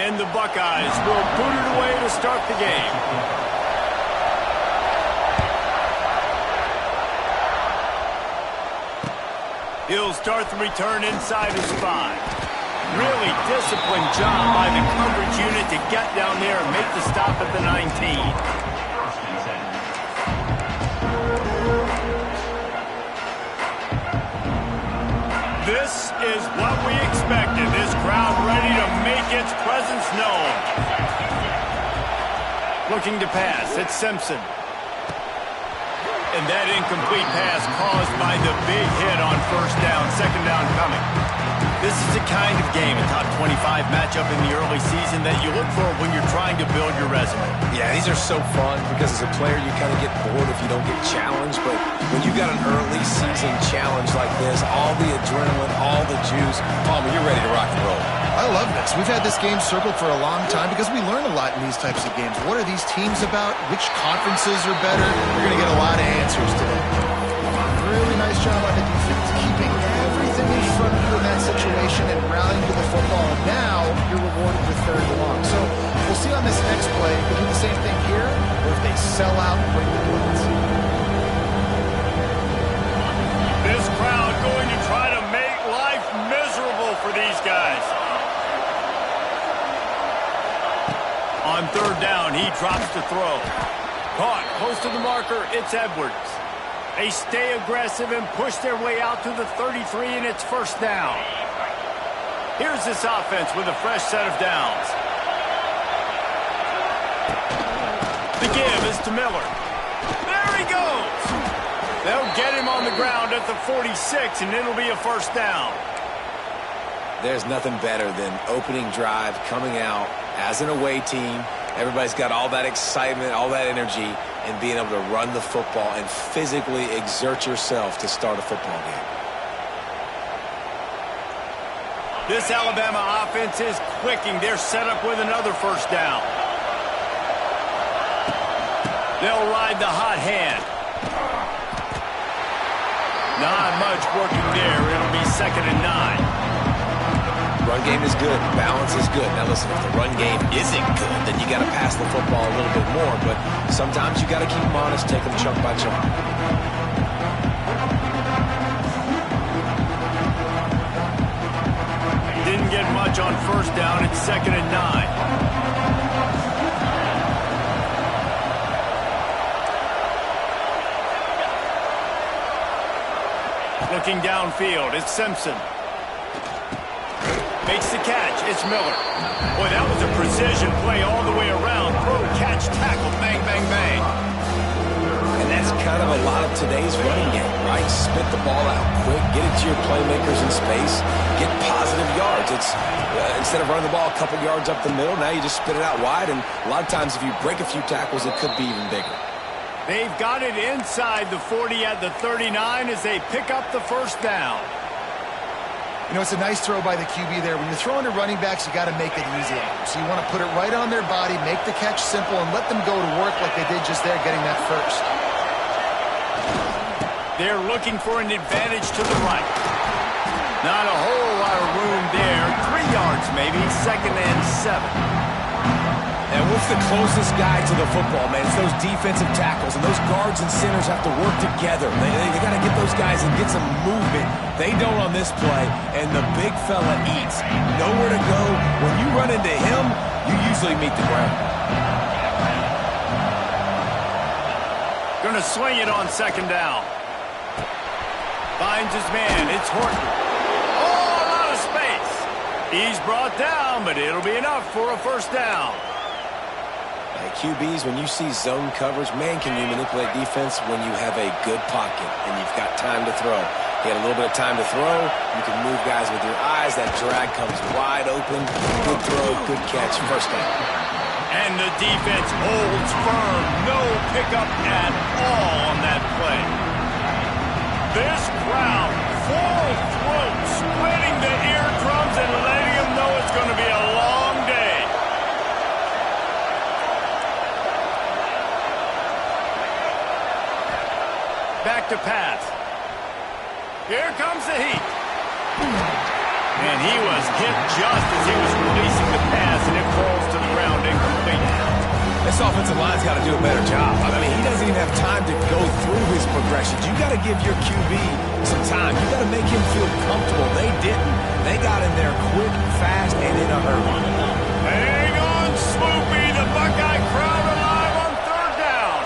And the Buckeyes will boot it away to start the game. He'll start the return inside his 5. Really disciplined job by the coverage unit to get down there and make the stop at the 19. This is what we expected. This crowd ready to make its presence known. Looking to pass. It's Simpson. And that incomplete pass caused by the big hit on first down. Second down coming. This is the kind of game, a top 25 matchup in the early season, that you look for when you're trying to build your resume. Yeah, these are so fun because as a player you kind of get bored if you don't get challenged. But when you got an early season challenge like this, all the adrenaline, all the juice, Palmer, you're ready to rock and roll. I love this. We've had this game circled for a long time because we learn a lot in these types of games. What are these teams about? Which conferences are better? We're going to get a lot of answers today. Really nice job on the defense, keeping everything in front of you in that situation and rallying to the football. And now you're rewarded with third and long. So we'll see on this next play if they do the same thing here or if they sell out and bring the points. This crowd going to try to make life miserable for these guys. On third down, he drops the throw. Caught close to the marker, it's Edwards. They stay aggressive and push their way out to the 33, and it's first down. Here's this offense with a fresh set of downs. The give is to Miller. There he goes. They'll get him on the ground at the 46, and it'll be a first down. There's nothing better than opening drive, coming out as an away team. Everybody's got all that excitement, all that energy, and being able to run the football and physically exert yourself to start a football game. This Alabama offense is clicking. They're set up with another first down. They'll ride the hot hand. Not much working there. It'll be 2nd and 9. Run game is good. Balance is good. Now listen, if the run game isn't good, then you got to pass the football a little bit more. But sometimes you got to keep them honest, take them chunk by chunk. Didn't get much on first down. It's 2nd and 9. Looking downfield, it's Simpson. Makes the catch. It's Miller. Boy, that was a precision play all the way around. Throw, catch, tackle, bang, bang, bang. And that's kind of a lot of today's running game, right? Spit the ball out quick, get it to your playmakers in space, get positive yards. It's instead of running the ball a couple yards up the middle, now you just spit it out wide. And a lot of times if you break a few tackles, it could be even bigger. They've got it inside the 40 at the 39 as they pick up the first down. You know, it's a nice throw by the QB there. When you're throwing to running backs, you got to make it easy on them. So you want to put it right on their body, make the catch simple, and let them go to work like they did just there, getting that first. They're looking for an advantage to the right. Not a whole lot of room there. 3 yards maybe, 2nd and 7. And what's the closest guy to the football, man? It's those defensive tackles, and those guards and centers have to work together. They got to get those guys and get some movement. They don't on this play, and the big fella eats. Nowhere to go. When you run into him, you usually meet the ground. Gonna swing it on 2nd down. Finds his man. It's Horton. Oh, a lot of space. He's brought down, but it'll be enough for a first down. QBs, when you see zone coverage, man, can you manipulate defense when you have a good pocket and you've got time to throw. You had a little bit of time to throw. You can move guys with your eyes. That drag comes wide open. Good throw, good catch, first down. And the defense holds firm. No pickup at all on that play. This crowd, full throat, splitting the eardrums and letting them know it's going to be a long day. Back to pass. Here comes the heat. And he was hit just as he was releasing the pass, and it incomplete. This offensive line's got to do a better job. I mean, he doesn't even have time to go through his progressions. You got to give your QB some time. You got to make him feel comfortable. They didn't. They got in there quick, fast, and in a hurry. Hang on, Swoopy. The Buckeye crowd alive on third down.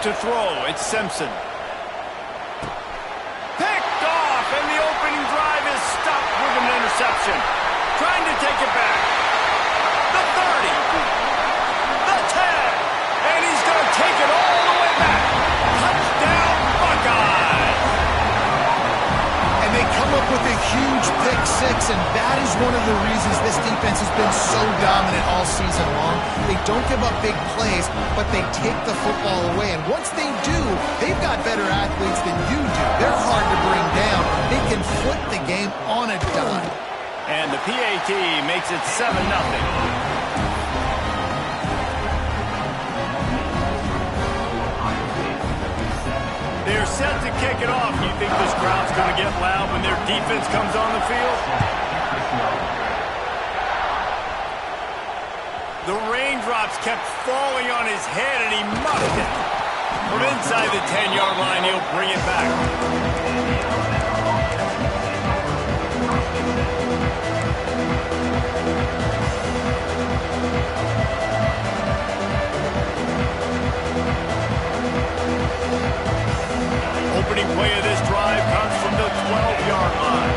To throw, it's Simpson. Picked off, and the opening drive is stopped with an interception. Trying to take it back. The 30. The 10. And he's going to take it all the way back. Touchdown, Buckeyes. And they come up with a huge pick six, and that is one of the reasons this defense has been so dominant all season long. They don't give up big plays, but they take the football away. And once they do, they've got better athletes than you do. They're hard to bring down. They can flip the game on a dime. And the PAT makes it 7-0. They're set to kick it off. You think this crowd's going to get loud when their defense comes on the field? The raindrops kept falling on his head, and he muffed it. From inside the 10-yard line, he'll bring it back. Opening play of this drive comes from the 12-yard line.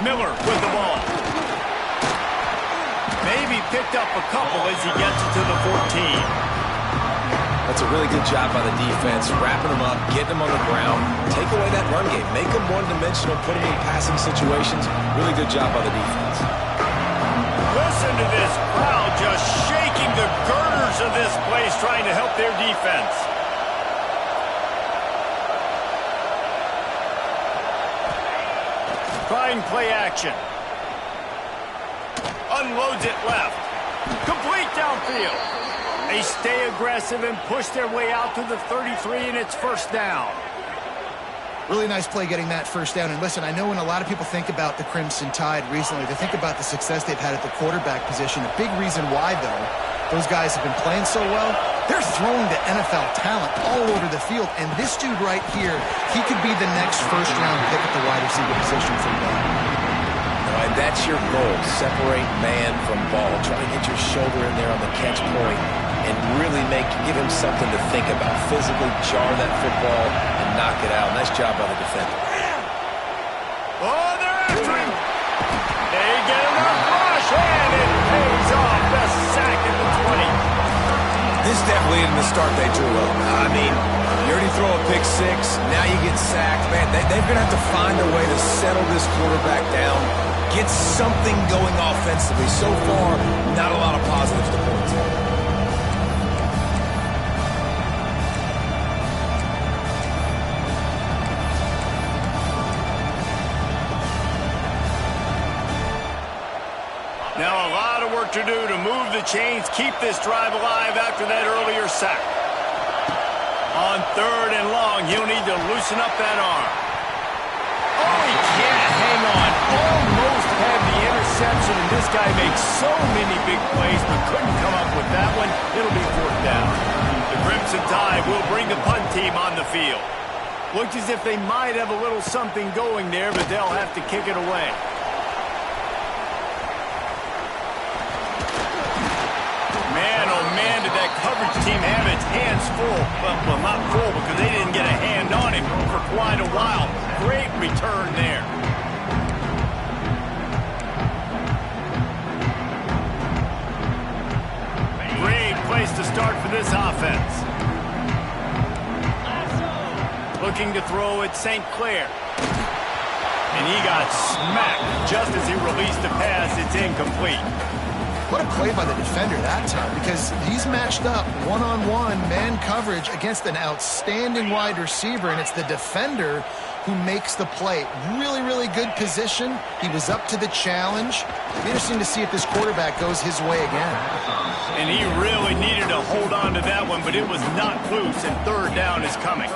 Miller with the ball. Maybe picked up a couple as he gets it to the 14. That's a really good job by the defense, wrapping them up, getting them on the ground, take away that run game, make them one-dimensional, put them in passing situations. Really good job by the defense. Listen to this crowd just shaking the girders of this place, trying to help their defense. Trying play action. Unloads it left. Complete downfield. They stay aggressive and push their way out to the 33, and it's first down. Really nice play getting that first down. And listen, I know when a lot of people think about the Crimson Tide recently, they think about the success they've had at the quarterback position. A big reason why, though, those guys have been playing so well, they're throwing the NFL talent all over the field. And this dude right here, he could be the next first-round pick at the wide receiver position for Bama. And that's your goal, separate man from ball. Try to get your shoulder in there on the catch point and really give him something to think about. Physically jar that football and knock it out. Nice job by the defender. Oh, they're after him. They get enough rush, and it pays off. The sack at the 20. This definitely isn't the start they drew up. I mean, you already throw a pick six, now you get sacked. Man, they're going to have to find a way to settle this quarterback down, get something going offensively. So far, not a lot of positives to point to. Now a lot of work to do to move the chains, keep this drive alive after that earlier sack. On third and long, he'll need to loosen up that arm. Oh, he can't hang on. Almost had the interception, and this guy makes so many big plays, but couldn't come up with that one. It'll be fourth down. The Crimson Tide will bring the punt team on the field. Looked as if they might have a little something going there, but they'll have to kick it away. Man, oh man, did that coverage team have its hands full. Well, not full because they didn't get a hand on him for quite a while. Great return there. Great place to start for this offense. Looking to throw at St. Clair. And he got smacked just as he released the pass. It's incomplete. What a play by the defender that time, because he's matched up one-on-one man coverage against an outstanding wide receiver, and it's the defender who makes the play. Really, really good position. He was up to the challenge. It'll be interesting to see if this quarterback goes his way again. And he really needed to hold on to that one, but it was not loose, and third down is coming.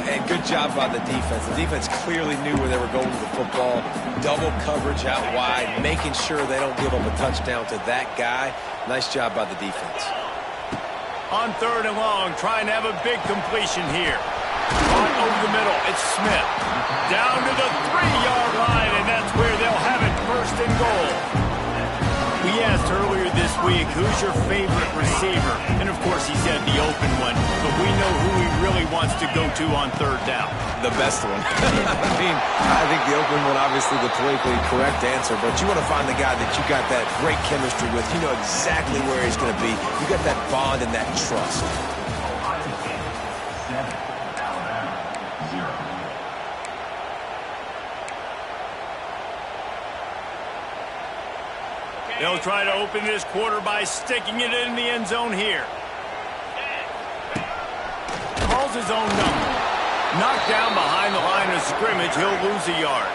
And good job by the defense. The defense clearly knew where they were going with the football. Double coverage out wide, making sure they don't give up a touchdown to that guy. Nice job by the defense. On third and long, trying to have a big completion here. Caught over the middle, it's Smith. Down to the 3-yard line, and that's where they'll have it, first and goal. We asked earlier this week, who's your favorite receiver? And of course he said the open one, but we know who he really wants to go to on third down. The best one. I think the open one, obviously the politically correct answer, but you want to find the guy that you got that great chemistry with. You know exactly where he's going to be. You got that bond and that trust. They'll try to open this quarter by sticking it in the end zone here. Calls his own number. Knocked down behind the line of scrimmage, he'll lose a yard.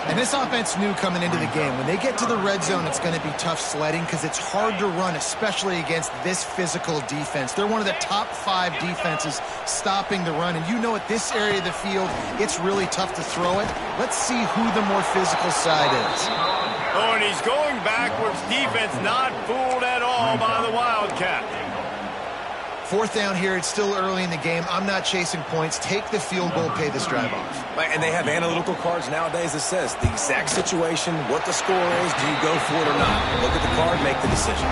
And this offense knew coming into the game, when they get to the red zone, it's going to be tough sledding because it's hard to run, especially against this physical defense. They're one of the top 5 defenses stopping the run. And you know at this area of the field, it's really tough to throw it. Let's see who the more physical side is. Oh, and he's going backwards. Defense not fooled at all by the Wildcat. Fourth down here. It's still early in the game. I'm not chasing points. Take the field goal, pay this drive off. And they have analytical cards nowadays that says the exact situation, what the score is, do you go for it or not? Look at the card, make the decision.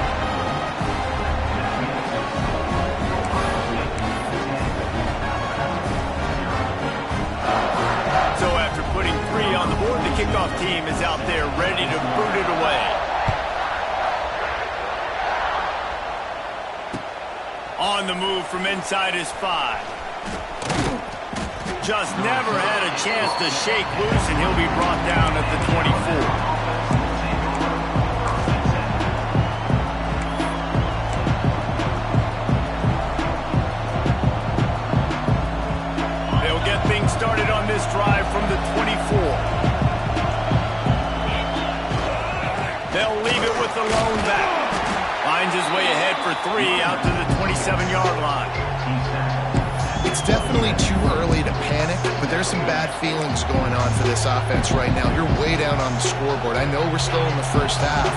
So after putting 3 on the board, the kickoff team is out there ready to boot it away. On the move from inside his 5. Just never had a chance to shake loose, and he'll be brought down at the 24. They'll get things started on this drive from the 24. They'll leave it with the lone back. Finds his way ahead for 3 out to the 27-yard line. It's definitely too early to panic, but there's some bad feelings going on for this offense right now. You're way down on the scoreboard. I know we're still in the first half,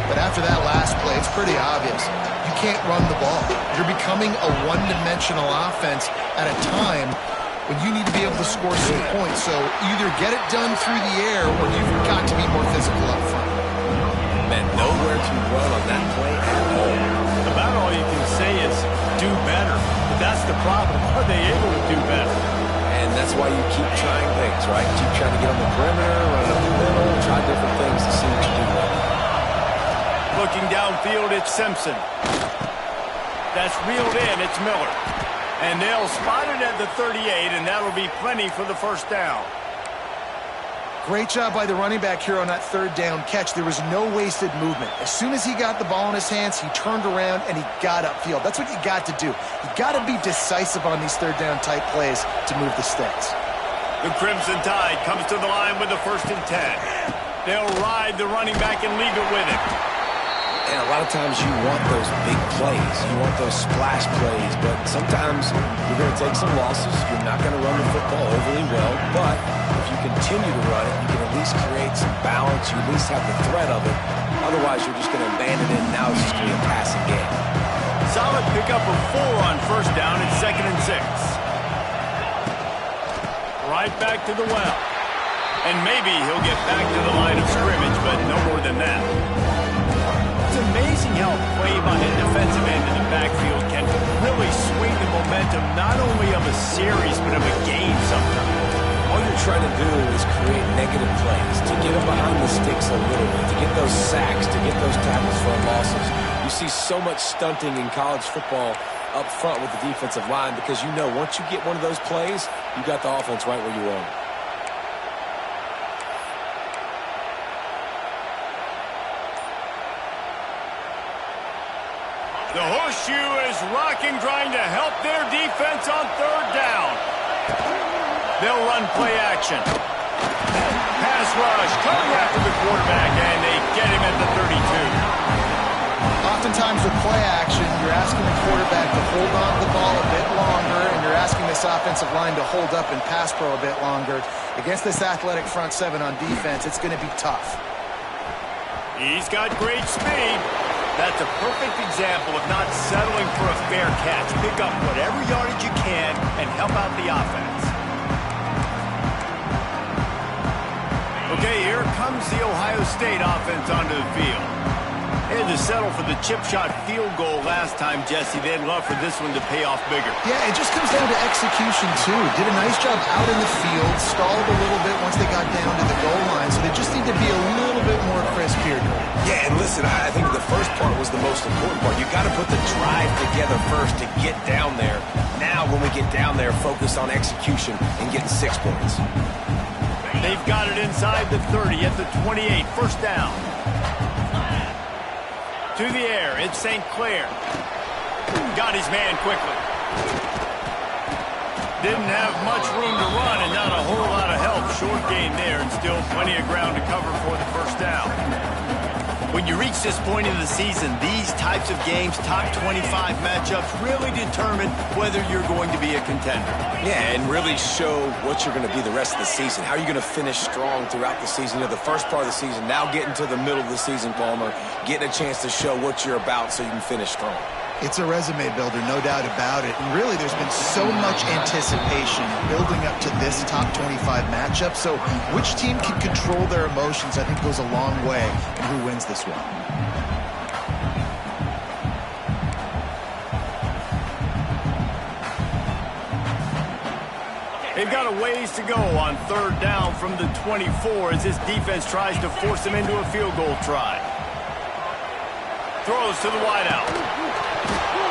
but after that last play, it's pretty obvious. You can't run the ball. You're becoming a one-dimensional offense at a time when you need to be able to score some points. So either get it done through the air or you've got to be more physical up front. Man, nowhere to run on that play at all. About all you can say is do better. But that's the problem. Are they able to do better? And that's why you keep trying things, right? Keep trying to get on the perimeter, run up the middle, try different things to see what you do well. Looking downfield, it's Simpson. That's reeled in, it's Miller. And they'll spot it at the 38, and that'll be plenty for the first down. Great job by the running back here on that third down catch. There was no wasted movement. As soon as he got the ball in his hands, he turned around and he got upfield. That's what you got to do. You got to be decisive on these third down type plays to move the sticks. The Crimson Tide comes to the line with the 1st and 10. They'll ride the running back and leave it with him. And a lot of times you want those big plays. You want those splash plays. But sometimes you're going to take some losses. You're not going to run the football overly well. But if you continue to run it, you can at least create some balance. You at least have the threat of it. Otherwise, you're just going to abandon it, and now it's just going to be a passing game. Solid pickup of 4 on first down and 2nd and 6. Right back to the well. And maybe he'll get back to the line of scrimmage, but no more than that. It's amazing how play by a defensive end in the backfield can really swing the momentum not only of a series, but of a game sometimes. All you're trying to do is create negative plays, to get them behind the sticks a little bit, to get those sacks, to get those tackles for losses. You see so much stunting in college football up front with the defensive line because you know once you get one of those plays, you got the offense right where you want it. LSU is rocking, trying to help their defense on third down. They'll run play action. Pass rush, coming after the quarterback, and they get him at the 32. Oftentimes with play action, you're asking the quarterback to hold on to the ball a bit longer, and you're asking this offensive line to hold up and pass pro a bit longer. Against this athletic front seven on defense, it's going to be tough. He's got great speed. That's a perfect example of not settling for a fair catch. Pick up whatever yardage you can and help out the offense. Okay, here comes the Ohio State offense onto the field. They had to settle for the chip shot field goal last time, Jesse. They'd love for this one to pay off bigger. Yeah, it just comes down to execution, too. Did a nice job out in the field, stalled a little bit once they got down to the goal line, so they just need to be a little bit more crisp here. Yeah, and listen, I think the first part was the most important part. You got to put the drive together first to get down there. Now, when we get down there, focus on execution and getting 6 points. They've got it inside the 30 at the 28. First down. To the air, it's St. Clair. Got his man quickly. Didn't have much room to run and not a whole lot of help. Short gain there and still plenty of ground to cover for the first down. When you reach this point in the season, these types of games, top 25 matchups, really determine whether you're going to be a contender. Yeah, and really show what you're going to be the rest of the season. How are you going to finish strong throughout the season? You know, the first part of the season, now getting to the middle of the season, Palmer, getting a chance to show what you're about so you can finish strong. It's a resume builder, no doubt about it. And really, there's been so much anticipation building up to this top 25 matchup. So which team can control their emotions, I think, goes a long way in who wins this one. They've got a ways to go on third down from the 24 as this defense tries to force them into a field goal try. Throws to the wideout.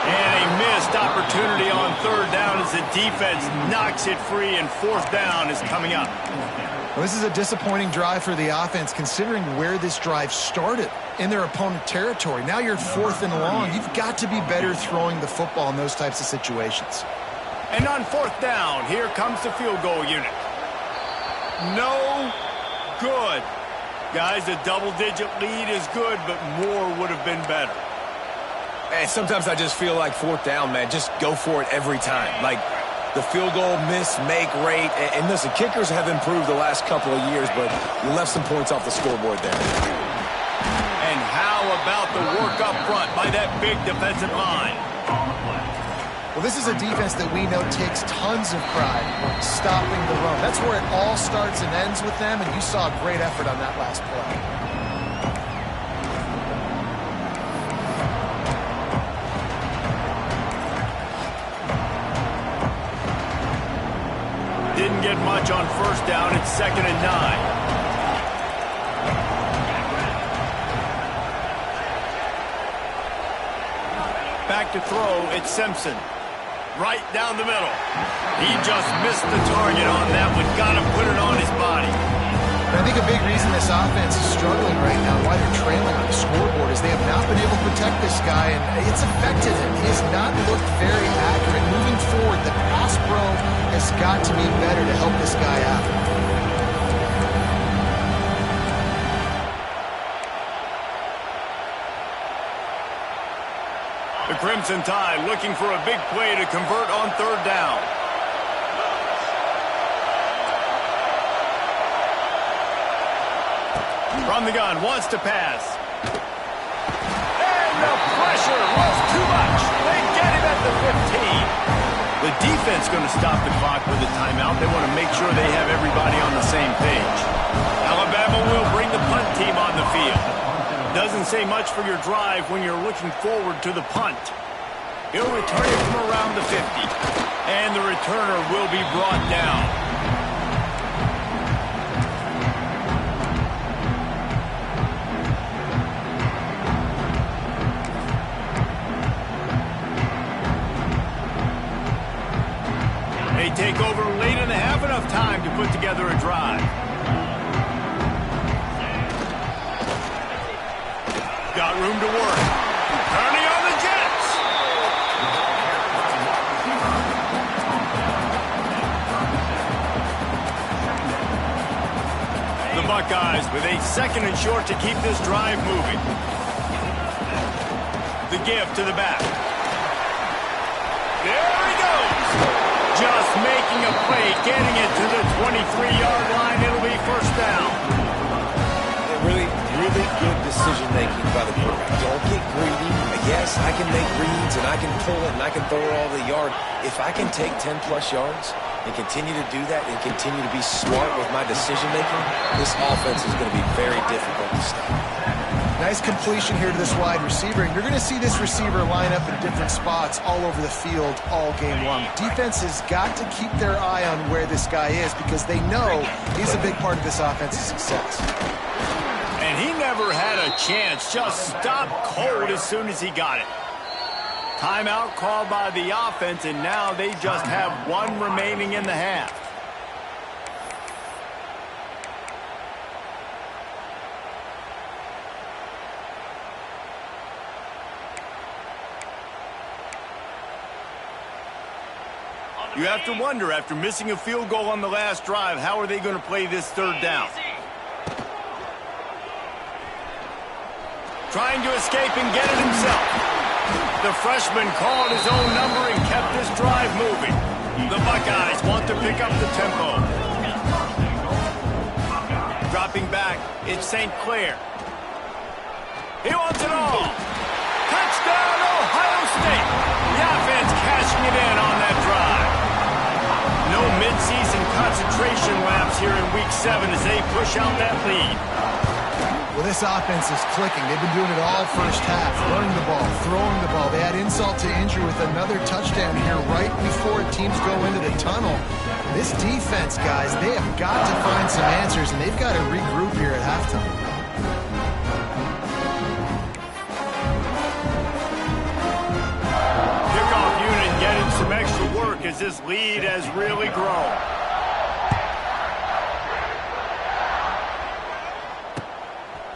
And a missed opportunity on third down as the defense knocks it free, and fourth down is coming up. Well, this is a disappointing drive for the offense, considering where this drive started in their opponent territory. Now you're 4th and long. You've got to be better throwing the football in those types of situations. And on fourth down, here comes the field goal unit. No good. Guys, a double-digit lead is good, but more would have been better. And sometimes I just feel like fourth down, man, just go for it every time. Like the field goal miss, make rate. And listen, kickers have improved the last couple of years, but you left some points off the scoreboard there. And how about the work up front by that big defensive line? Well, this is a defense that we know takes tons of pride stopping the run. That's where it all starts and ends with them, and you saw a great effort on that last play. Didn't get much on first down. It's 2nd and 9. Back to throw. It's Simpson. Right down the middle. He just missed the target on that one. Got to put it on his body. And I think a big reason this offense is struggling right now, why they're trailing on the scoreboard, is they have not been able to protect this guy, and it's affected him. He has not looked very accurate. Moving forward, the pass pro has got to be better to help this guy out. The Crimson Tide looking for a big play to convert on third down. From the gun, wants to pass. And the pressure was too much. They get him at the 15. The defense going to stop the clock with a timeout. They want to make sure they have everybody on the same page. Alabama will bring the punt team on the field. Doesn't say much for your drive when you're looking forward to the punt. He'll return it from around the 50. And the returner will be brought down. They take over late in the half, enough time to put together a drive. Got room to work. Turning on the Jets. Buckeyes with a 2nd and short to keep this drive moving. The give to the back. There he goes. Just making a play, getting it to the 23-yard line. It'll be first down. Really good decision-making by the quarterback. Don't get greedy. Yes, I can make reads, and I can pull it, and I can throw it all the yard. If I can take 10-plus yards and continue to do that and continue to be smart with my decision-making, this offense is going to be very difficult to stop. Nice completion here to this wide receiver. And you're going to see this receiver line up in different spots all over the field all game long. Defense has got to keep their eye on where this guy is because they know he's a big part of this offense's success. And he never had a chance. Just stopped cold as soon as he got it. Timeout called by the offense, and now they just have 1 remaining in the half. You have to wonder, after missing a field goal on the last drive, how are they going to play this 3rd down? Trying to escape and get it himself. The freshman called his own number and kept this drive moving. The Buckeyes want to pick up the tempo. Dropping back, it's St. Clair. He wants it all. Touchdown, Ohio State. The offense cashing it in on that drive. No midseason concentration laps here in Week 7 as they push out that lead. Well, this offense is clicking. They've been doing it all first half, running the ball, throwing the ball. They had insult to injury with another touchdown here right before teams go into the tunnel. This defense, guys, they have got to find some answers, and they've got to regroup here at halftime. Kickoff unit getting some extra work as this lead has really grown.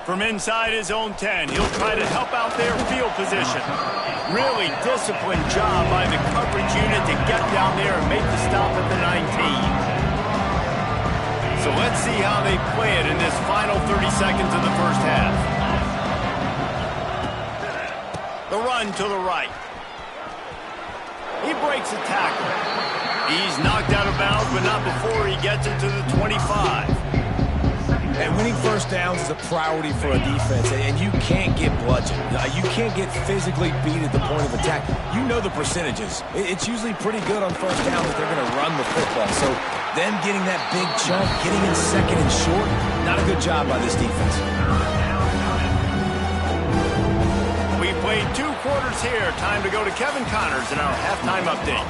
From inside his own 10, he'll try to help out their field position. Really disciplined job by the coverage unit to get down there and make the stop at the 19. So let's see how they play it in this final 30 seconds of the first half. The run to the right. He breaks a tackle. He's knocked out of bounds, but not before he gets it to the 25. And winning first downs is a priority for a defense, and you can't get bludgeoned. You can't get physically beat at the point of attack. You know the percentages. It's usually pretty good on first down that they're going to run the football. So them getting that big chunk, getting in 2nd and short, not a good job by this defense. We played 2 quarters here. Time to go to Kevin Connors in our halftime update.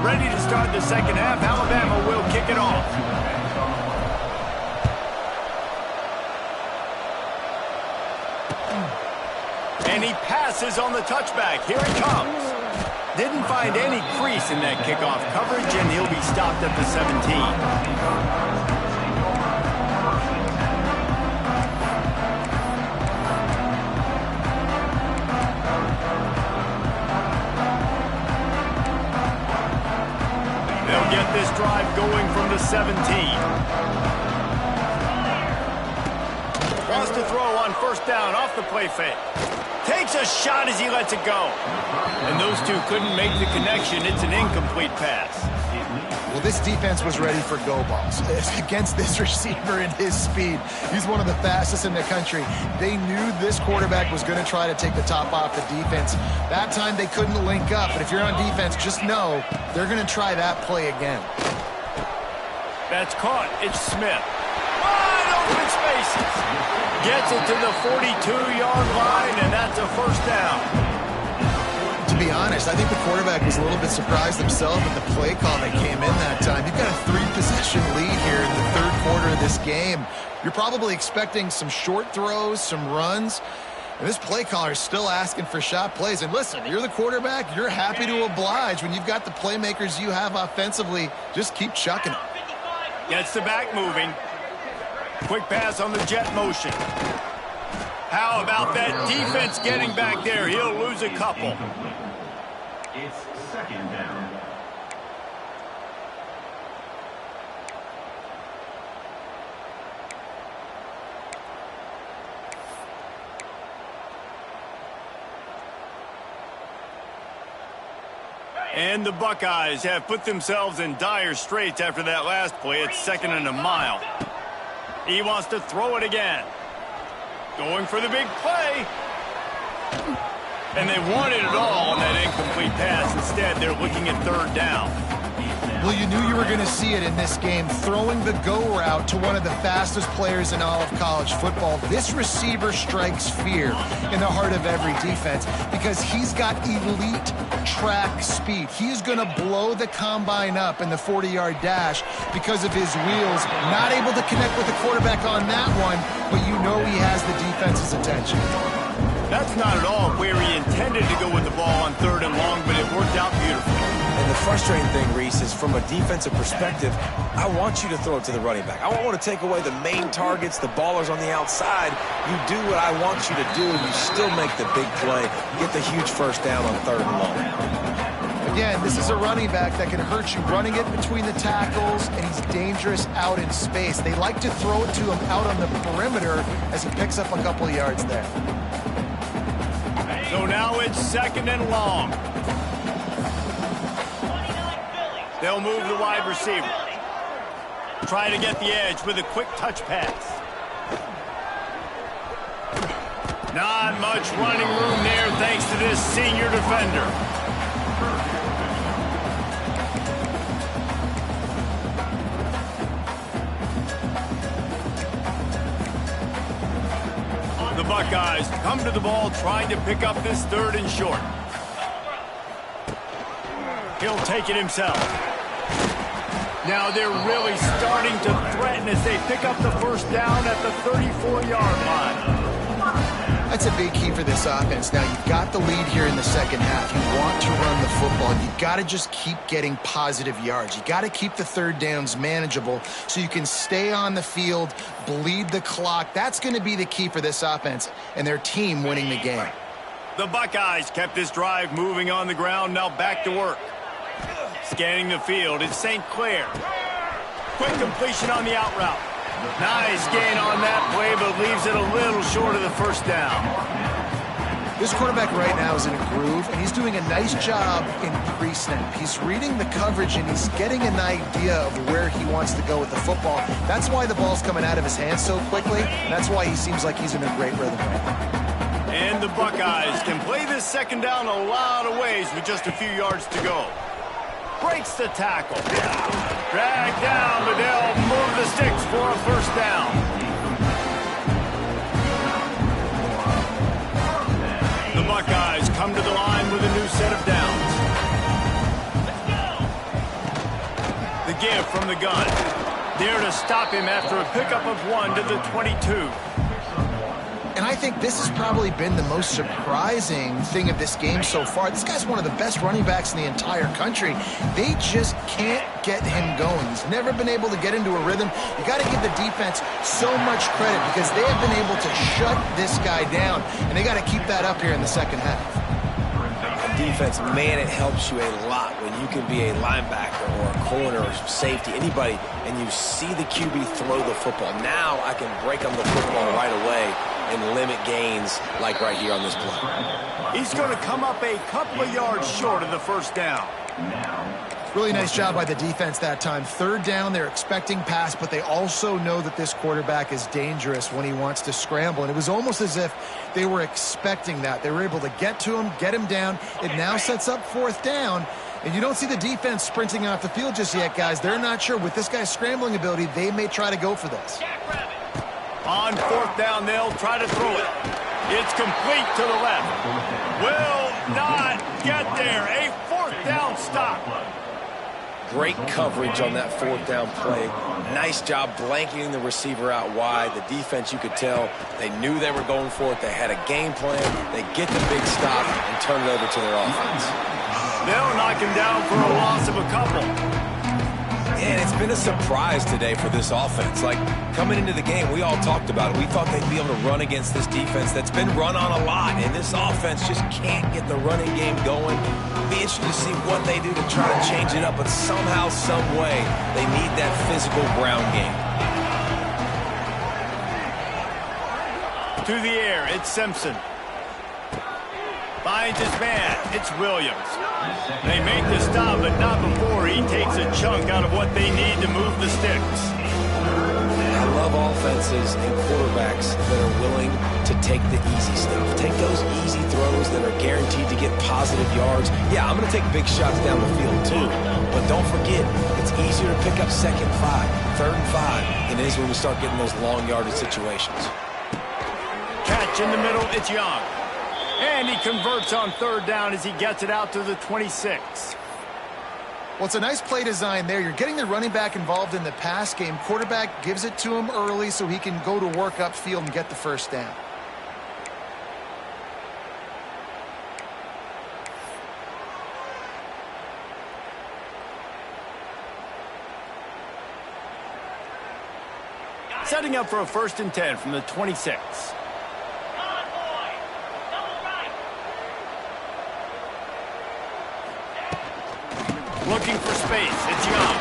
Ready to start the second half. Alabama will kick it off. And he passes on the touchback. Here he comes. Didn't find any crease in that kickoff coverage, and he'll be stopped at the 17. Get this drive going from the 17. Wants to throw on first down off the play fake. Takes a shot as he lets it go. And those two couldn't make the connection. It's an incomplete pass. Well, this defense was ready for go balls against this receiver and his speed. He's one of the fastest in the country. They knew this quarterback was going to try to take the top off the defense. That time they couldn't link up, but if you're on defense, just know they're going to try that play again. That's caught. It's Smith. Wide open spaces. Gets it to the 42-yard line, and that's a first down. To be honest, I think the quarterback was a little bit surprised himself at the play call that came in that time. You've got a 3-possession lead here in the 3rd quarter of this game. You're probably expecting some short throws, some runs. And this play caller is still asking for shot plays. And listen, you're the quarterback. You're happy to oblige. When you've got the playmakers you have offensively, just keep chucking it. Gets the back moving. Quick pass on the jet motion. How about that defense getting back there? He'll lose a couple. It's second down. And the Buckeyes have put themselves in dire straits after that last play. It's 2nd and a mile. He wants to throw it again. Going for the big play. And they wanted it all on that incomplete pass. Instead, they're looking at 3rd down. Well, you knew you were going to see it in this game, throwing the go route to one of the fastest players in all of college football. This receiver strikes fear in the heart of every defense because he's got elite track speed. He is going to blow the combine up in the 40-yard dash because of his wheels. Not able to connect with the quarterback on that one, but you know he has the defense's attention. That's not at all where he intended to go with the ball on 3rd and long, but it worked out beautifully. And the frustrating thing, Reese, is from a defensive perspective, I want you to throw it to the running back. I don't want to take away the main targets, the ballers on the outside. You do what I want you to do, and you still make the big play, get the huge 1st down on 3rd and long. Again, this is a running back that can hurt you running it between the tackles, and he's dangerous out in space. They like to throw it to him out on the perimeter as he picks up a couple of yards there. So now it's 2nd and long. They'll move the wide receiver. Try to get the edge with a quick touch pass. Not much running room there thanks to this senior defender. The Buckeyes come to the ball trying to pick up this 3rd and short. He'll take it himself. Now they're really starting to threaten as they pick up the 1st down at the 34-yard line. That's a big key for this offense. Now, you've got the lead here in the 2nd half. You want to run the football. You've got to just keep getting positive yards. You got to keep the 3rd downs manageable so you can stay on the field, bleed the clock. That's going to be the key for this offense and their team winning the game. The Buckeyes kept this drive moving on the ground. Now back to work. Scanning the field, it's St. Clair. Quick completion on the out route. Nice gain on that play, but leaves it a little short of the 1st down. This quarterback right now is in a groove, and he's doing a nice job in pre-snap. He's reading the coverage, and he's getting an idea of where he wants to go with the football. That's why the ball's coming out of his hands so quickly. That's why he seems like he's in a great rhythm right now. And the Buckeyes can play this 2nd down a lot of ways with just a few yards to go. Breaks the tackle. Dragged down, but they'll move the sticks for a 1st down. The Buckeyes come to the line with a new set of downs. The give from the gun. There to stop him after a pickup of 1 to the 22. And I think this has probably been the most surprising thing of this game so far. This guy's one of the best running backs in the entire country. They just can't get him going. He's never been able to get into a rhythm. You got to give the defense so much credit because they have been able to shut this guy down, and they got to keep that up here in the 2nd half. Defense, man, it helps you a lot when you can be a linebacker or a corner or safety, anybody, and you see the QB throw the football. Now I can break on the football right away and limit gains like right here on this play. He's going to come up a couple of yards short of the 1st down. Really nice job by the defense that time. 3rd down, they're expecting pass, but they also know that this quarterback is dangerous when he wants to scramble. And it was almost as if they were expecting that. They were able to get to him, get him down. It now sets up 4th down. And you don't see the defense sprinting off the field just yet, guys. They're not sure. With this guy's scrambling ability, they may try to go for this. On 4th down, they'll try to throw it. It's complete to the left. Will not get there. A 4th down stop. Great coverage on that 4th down play. Nice job blanketing the receiver out wide. The defense, you could tell, they knew they were going for it. They had a game plan. They get the big stop and turn it over to their offense. They'll knock him down for a loss of a couple. And it's been a surprise today for this offense. Like, coming into the game, we all talked about it. We thought they'd be able to run against this defense that's been run on a lot, and this offense just can't get the running game going. Be interested to see what they do to try to change it up, but somehow, some way, they need that physical ground game. To the air, it's Simpson. Finds his man, it's Williams. They make the stop, but not before he takes a chunk out of what they need to move the sticks. I love offenses and quarterbacks that are willing to take the easy stuff. Take those easy throws that are guaranteed to get positive yards. Yeah, I'm going to take big shots down the field too. But don't forget, it's easier to pick up 2nd and 5, 3rd and 5 than it is when we start getting those long yardage situations. Catch in the middle, it's Young. And he converts on 3rd down as he gets it out to the 26. Well, it's a nice play design there. You're getting the running back involved in the pass game. Quarterback gives it to him early so he can go to work upfield and get the 1st down. Setting up for a 1st and 10 from the 26. Looking for space, it's Young.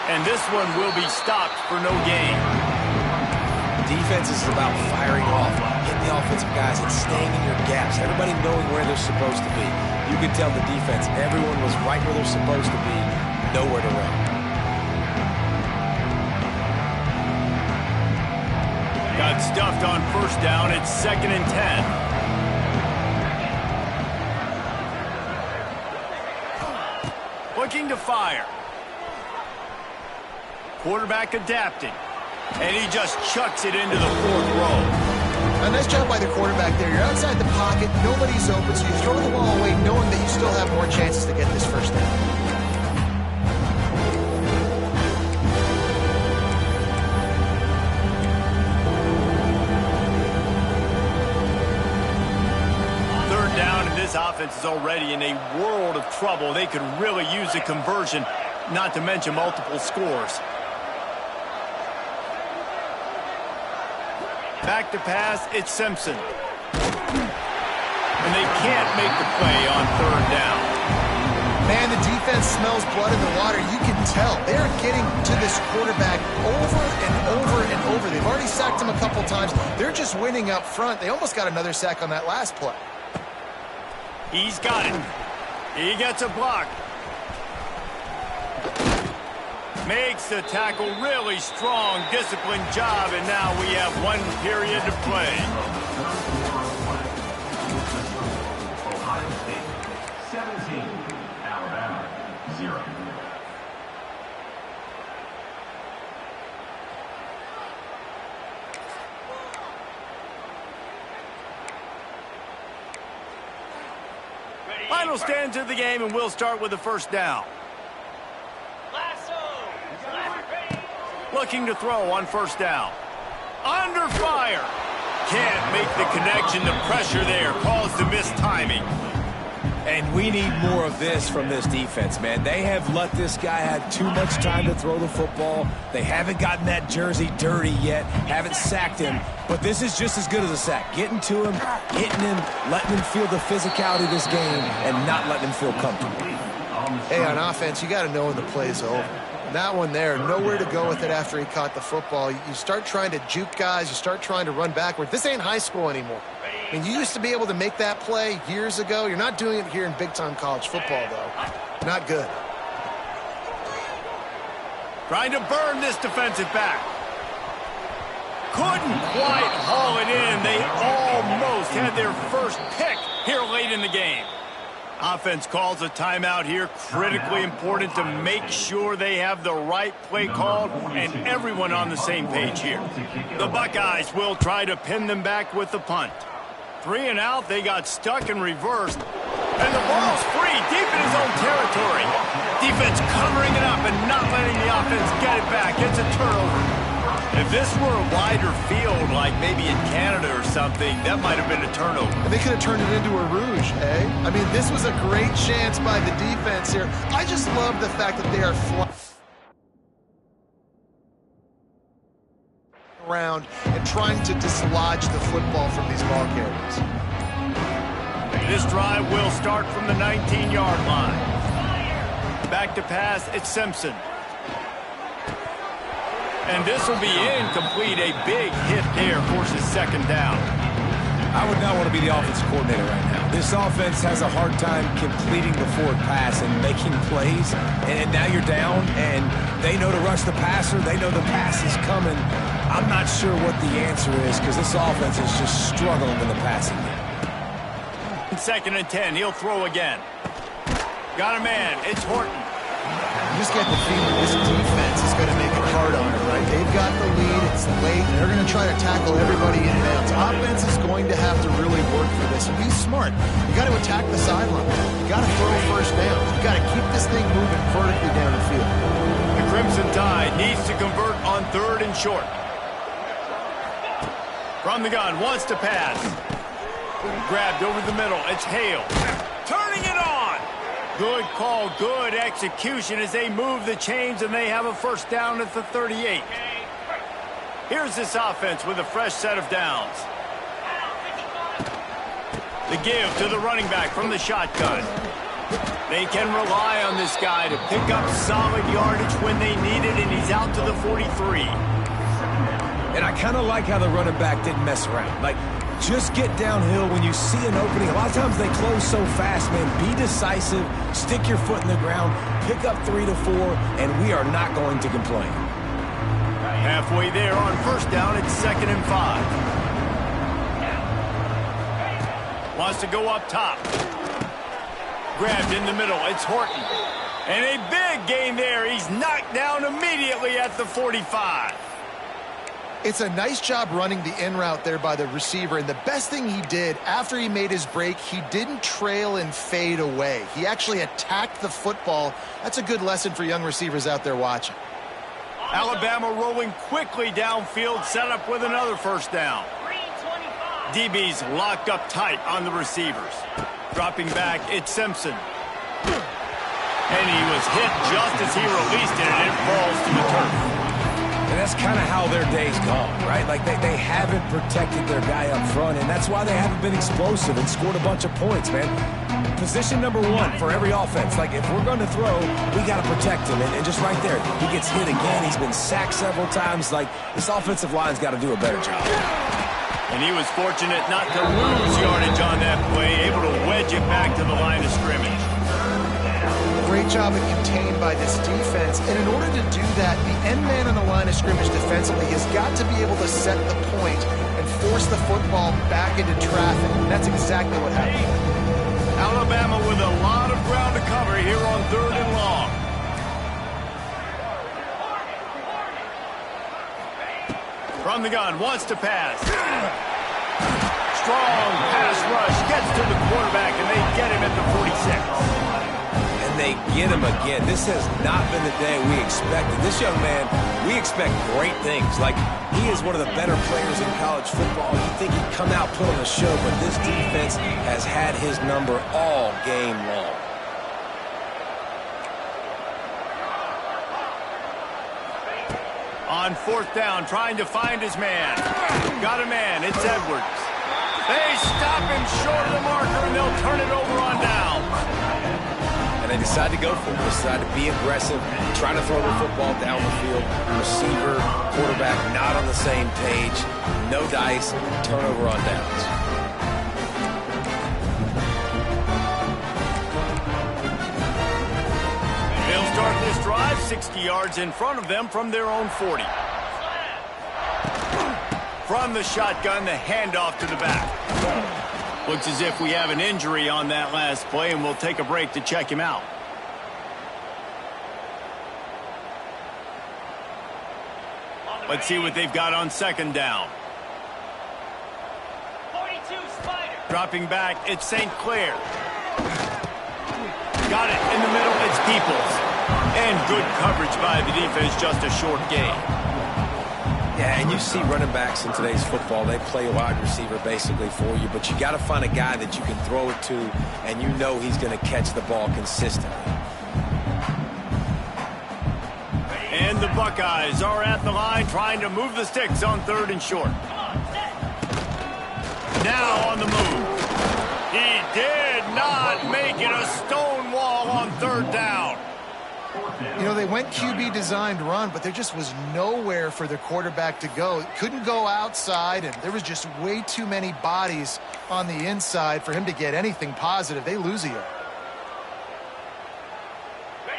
And this one will be stopped for no gain. Defense is about firing off, hitting the offensive guys and staying in your gaps. Everybody knowing where they're supposed to be. You can tell the defense, everyone was right where they're supposed to be, nowhere to run. Got stuffed on 1st down, it's 2nd and 10. Looking to fire. Quarterback adapting. And he just chucks it into the 4th row. A nice job by the quarterback there. You're outside the pocket, nobody's open, so you throw the ball away knowing that you still have more chances to get this 1st down. This offense is already in a world of trouble. They could really use a conversion, not to mention multiple scores. Back to pass, it's Simpson. And they can't make the play on 3rd down. Man, the defense smells blood in the water. You can tell. They're getting to this quarterback over and over and over. They've already sacked him a couple times. They're just winning up front. They almost got another sack on that last play. He's got it. He gets a block. Makes the tackle really strong, disciplined job, and now we have 1 period to play. Ohio State 17, Alabama 0. Final stands of the game, and we'll start with the 1st down. Looking to throw on 1st down. Under fire. Can't make the connection. The pressure there caused the missed timing. And we need more of this from this defense, man. They have let this guy have too much time to throw the football. They haven't gotten that jersey dirty yet, haven't sacked him. But this is just as good as a sack. Getting to him, hitting him, letting him feel the physicality of this game, and not letting him feel comfortable. Hey, on offense, you got to know when the play's over. That one there, nowhere to go with it after he caught the football. You start trying to juke guys. You start trying to run backward. This ain't high school anymore. I mean, you used to be able to make that play years ago. You're not doing it here in big-time college football, though. Not good. Trying to burn this defensive back. Couldn't quite haul it in. They almost had their first pick here late in the game. Offense calls a timeout here. Critically important to make sure they have the right play called and everyone on the same page here. The Buckeyes will try to pin them back with the punt. 3 and out, they got stuck and reversed. And the ball's free deep in his own territory. Defense covering it up and not letting the offense get it back. It's a turnover. If this were a wider field, like maybe in Canada or something, that might have been a turnover. And they could have turned it into a rouge, eh? I mean, this was a great chance by the defense here. I just love the fact that they are around and trying to dislodge the football from these ball carriers. This drive will start from the 19-yard line. Back to pass, it's Simpson. And this will be incomplete. A big hit there forces second down. I would not want to be the offensive coordinator right now. This offense has a hard time completing the forward pass and making plays. And now you're down, and they know to rush the passer. They know the pass is coming. I'm not sure what the answer is because this offense is just struggling in the passing game. 2nd and 10. He'll throw again. Got a man. It's Horton. You just get the feeling this defense is going to make it hard on him, right? They've got the lead. It's late. And they're going to try to tackle everybody in and out. Offense is going to have to really work for this. And be smart. You got to attack the sideline. You got to throw first down. You got to keep this thing moving vertically down the field. The Crimson Tide needs to convert on 3rd and short. From the gun, wants to pass. Grabbed over the middle. It's Hale. Turning it on. Good call, good execution as they move the chains and they have a first down at the 38. Here's this offense with a fresh set of downs. The give to the running back from the shotgun. They can rely on this guy to pick up solid yardage when they need it, and he's out to the 43. And I kind of like how the running back didn't mess around. Like, just get downhill when you see an opening. A lot of times they close so fast, man. Be decisive, stick your foot in the ground, pick up 3 to 4, and we are not going to complain. Halfway there on first down, it's 2nd and 5. Wants to go up top. Grabbed in the middle, it's Horton. And a big gain there. He's knocked down immediately at the 45. It's a nice job running the in route there by the receiver, and the best thing he did after he made his break, he didn't trail and fade away. He actually attacked the football. That's a good lesson for young receivers out there watching. Alabama rolling quickly downfield, set up with another first down. DB's locked up tight on the receivers. Dropping back, it's Simpson. And he was hit just as he released it, and it falls to the turf. And that's kind of how their day's gone, right? Like, they haven't protected their guy up front, and that's why they haven't been explosive and scored a bunch of points, man. Position number 1 for every offense. Like, if we're going to throw, we got to protect him. And just right there, he gets hit again. He's been sacked several times. Like, this offensive line's got to do a better job. And he was fortunate not to lose yardage on that play, able to wedge it back to the line of scrimmage. Great job of contained by this defense. And in order to do that, the end man on the line of scrimmage defensively has got to be able to set the point and force the football back into traffic. And that's exactly what happened. Alabama with a lot of ground to cover here on 3rd and long. From the gun, wants to pass. Strong pass rush, gets to the quarterback, and they get him at the 46. They get him again. This has not been the day we expected. This young man, we expect great things. Like, he is one of the better players in college football. You think he'd come out, put on a show, but this defense has had his number all game long. On 4th down, trying to find his man. Got a man, it's Edwards. They stop him short of the marker, and they'll turn it over on down. And they decide to go for it. They decide to be aggressive, try to throw the football down the field. Receiver, quarterback, not on the same page. No dice, turnover on downs. They'll start this drive 60 yards in front of them from their own 40. From the shotgun, the handoff to the back. Looks as if we have an injury on that last play, and we'll take a break to check him out. Let's see what they've got on 2nd down. 42 Spider. Dropping back, it's St. Clair. Got it in the middle, it's Peoples. And good coverage by the defense, just a short gain. Yeah, and you see running backs in today's football, they play a wide receiver basically for you, but you got to find a guy that you can throw it to, and you know he's going to catch the ball consistently. And the Buckeyes are at the line trying to move the sticks on 3rd and short. Now on the move. He did not make it a stone wall on 3rd down. You know, they went QB designed run, but there just was nowhere for their quarterback to go. Couldn't go outside, and there was just way too many bodies on the inside for him to get anything positive. They lose a yard.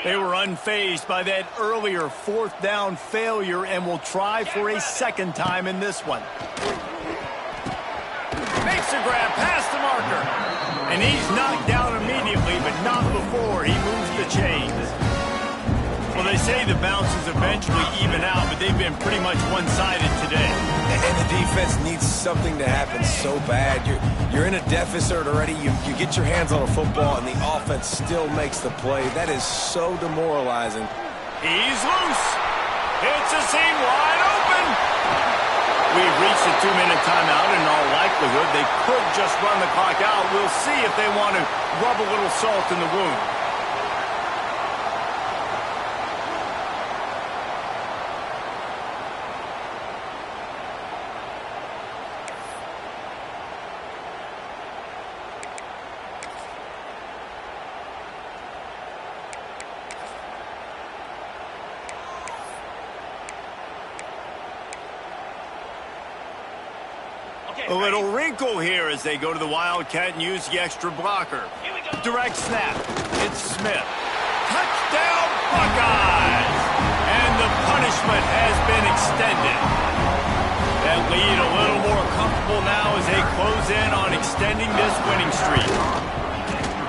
They were unfazed by that earlier 4th down failure and will try for a 2nd time in this one. Makes a grab past the marker. And he's knocked down immediately, but not before he moves the chains. Well, they say the bounces eventually even out, but they've been pretty much one-sided today. And the defense needs something to happen so bad. You're in a deficit already. You get your hands on a football, and the offense still makes the play. That is so demoralizing. He's loose. It's a seam wide open. We've reached the 2-minute timeout. In all likelihood, they could just run the clock out. We'll see if they want to rub a little salt in the wound. A little wrinkle here as they go to the Wildcat and use the extra blocker. Direct snap. It's Smith. Touchdown, Buckeyes! And the punishment has been extended. That lead a little more comfortable now as they close in on extending this winning streak.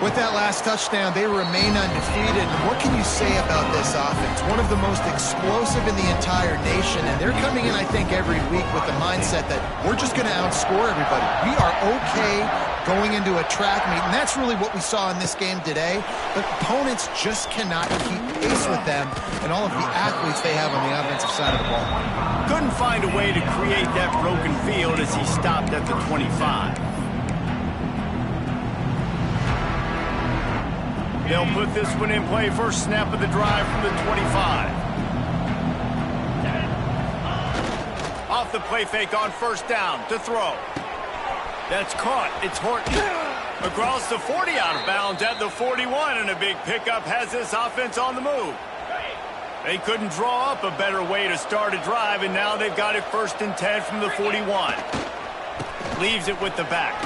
With that last touchdown, they remain undefeated. And what can you say about this offense? One of the most explosive in the entire nation, and they're coming in, I think, every week with the mindset that we're just going to outscore everybody. We are okay going into a track meet, and that's really what we saw in this game today. But opponents just cannot keep pace with them and all of the athletes they have on the offensive side of the ball. Couldn't find a way to create that broken field as he stopped at the 25. They'll put this one in play. First snap of the drive from the 25. Off the play fake on 1st down to throw. That's caught. It's Horton. Across the 40 out of bounds at the 41, and a big pickup has this offense on the move. They couldn't draw up a better way to start a drive, and now they've got it 1st and 10 from the 41. Leaves it with the back.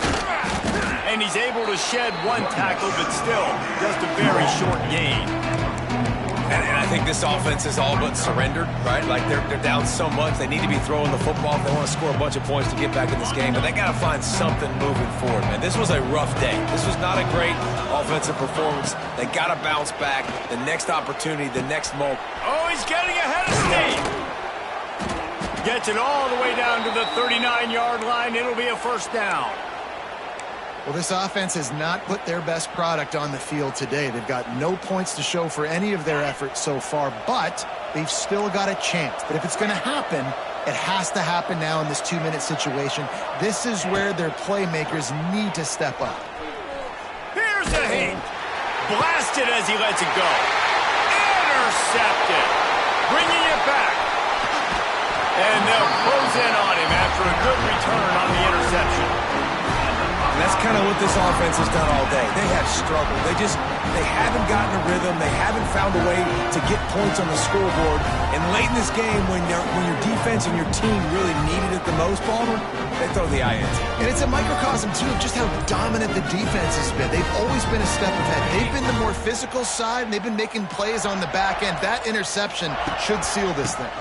And he's able to shed 1 tackle, but still just a very short gain. And I think this offense is all but surrendered, right? Like they're down so much, they need to be throwing the football if they want to score a bunch of points to get back in this game. But they got to find something moving forward, man. This was a rough day. This was not a great offensive performance. They got to bounce back. The next opportunity, the next moment. Oh, he's getting ahead of steam. Gets it all the way down to the 39-yard line. It'll be a 1st down. Well, this offense has not put their best product on the field today. They've got no points to show for any of their efforts so far, but they've still got a chance. But if it's going to happen, it has to happen now in this 2-minute situation. This is where their playmakers need to step up. Here's a hit. Blasted as he lets it go. Intercepted. Bringing it back. And they'll close in on him after a good return on the interception. And that's kind of what this offense has done all day. They have struggled. They haven't gotten a rhythm. They haven't found a way to get points on the scoreboard. And late in this game, when your defense and your team really needed it the most, Palmer, they throw the INT. And it's a microcosm, too, of just how dominant the defense has been. They've always been a step ahead. They've been the more physical side, and they've been making plays on the back end. That interception should seal this thing.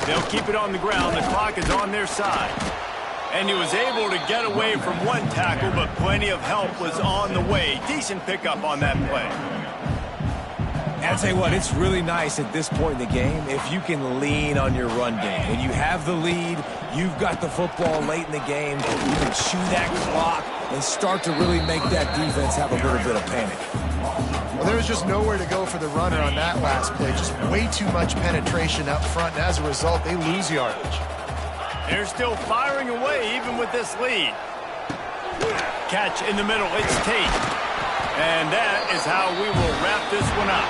They'll keep it on the ground. The clock is on their side. And he was able to get away from 1 tackle, but plenty of help was on the way. Decent pickup on that play. And I'll tell you what, it's really nice at this point in the game if you can lean on your run game. When you have the lead, you've got the football late in the game, you can chew that clock and start to really make that defense have a little bit of panic. Well, there was just nowhere to go for the runner on that last play. Just way too much penetration up front, and as a result, they lose yardage. They're still firing away even with this lead. Catch in the middle. It's Tate. And that is how we will wrap this one up.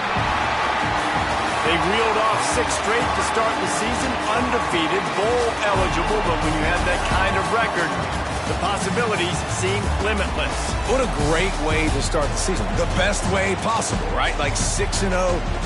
They reeled off 6 straight to start the season, undefeated, bowl eligible, but when you have that kind of record, the possibilities seem limitless. What a great way to start the season. The best way possible, right? Like 6-0,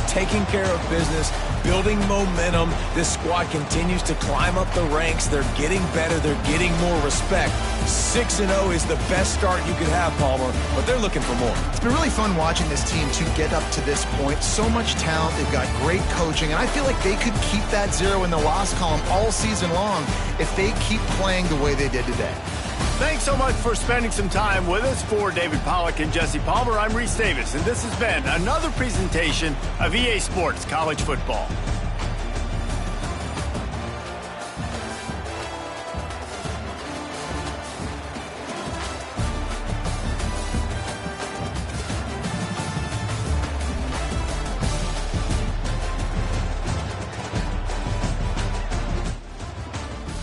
taking care of business, building momentum. This squad continues to climb up the ranks. They're getting better. They're getting more respect. 6-0 is the best start you could have, Palmer, but they're looking for more. It's been really fun watching this team to get up to this point. So much talent. They've got great coaching, and I feel like they could keep that 0 in the loss column all season long if they keep playing the way they did today. Thanks so much for spending some time with us. For David Pollack and Jesse Palmer, I'm Reese Davis, and this has been another presentation of EA Sports College Football.